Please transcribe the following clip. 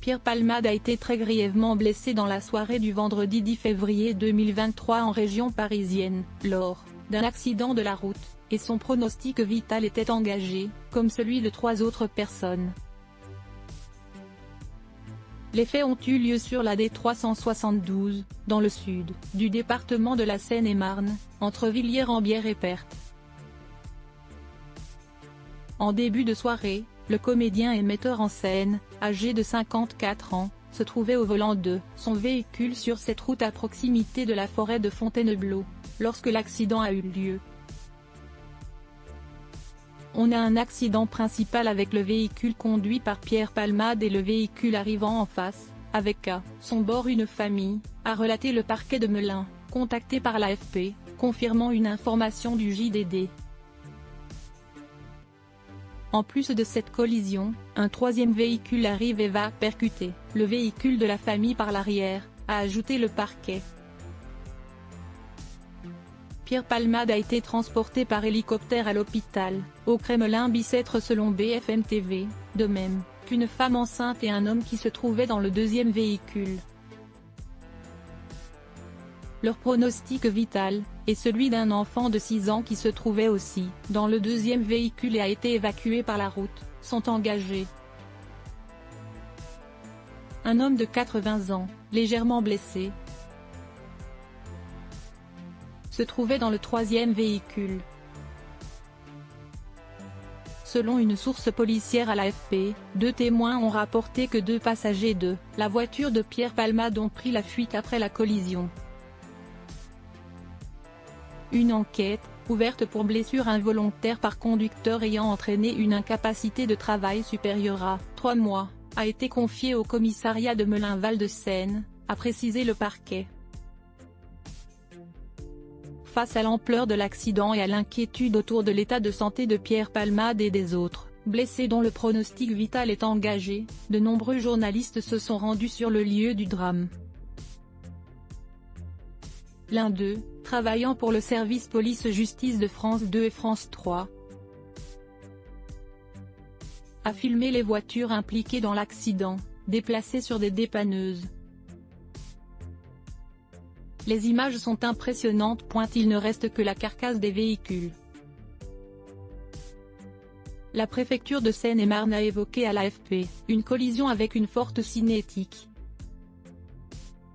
Pierre Palmade a été très grièvement blessé dans la soirée du vendredi 10 février 2023 en région parisienne, lors d'un accident de la route, et son pronostic vital était engagé, comme celui de 3 autres personnes. Les faits ont eu lieu sur la D372, dans le sud du département de la Seine-et-Marne, entre Villiers-en-Bière et Perthes. En début de soirée, le comédien et metteur en scène, âgé de 54 ans, se trouvait au volant de son véhicule sur cette route à proximité de la forêt de Fontainebleau, lorsque l'accident a eu lieu. On a un accident principal avec le véhicule conduit par Pierre Palmade et le véhicule arrivant en face, avec à son bord une famille, a relaté le parquet de Melun, contacté par l'AFP, confirmant une information du JDD. En plus de cette collision, un troisième véhicule arrive et va percuter le véhicule de la famille par l'arrière, a ajouté le parquet. Pierre Palmade a été transporté par hélicoptère à l'hôpital, au Kremlin-Bicêtre selon BFM TV, de même qu'une femme enceinte et un homme qui se trouvaient dans le deuxième véhicule. Leur pronostic vital, et celui d'un enfant de 6 ans qui se trouvait aussi dans le deuxième véhicule et a été évacué par la route, sont engagés. Un homme de 80 ans, légèrement blessé, se trouvait dans le troisième véhicule. Selon une source policière à l'AFP, 2 témoins ont rapporté que 2 passagers de la voiture de Pierre Palmade ont pris la fuite après la collision. Une enquête, ouverte pour blessure involontaire par conducteur ayant entraîné une incapacité de travail supérieure à 3 mois, a été confiée au commissariat de Melun-Val-de-Seine, a précisé le parquet. Face à l'ampleur de l'accident et à l'inquiétude autour de l'état de santé de Pierre Palmade et des autres blessés dont le pronostic vital est engagé, de nombreux journalistes se sont rendus sur le lieu du drame. L'un d'eux, travaillant pour le service police-justice de France 2 et France 3, a filmé les voitures impliquées dans l'accident, déplacées sur des dépanneuses. Les images sont impressionnantes. Il ne reste que la carcasse des véhicules. La préfecture de Seine-et-Marne a évoqué à l'AFP une collision avec une forte cinétique.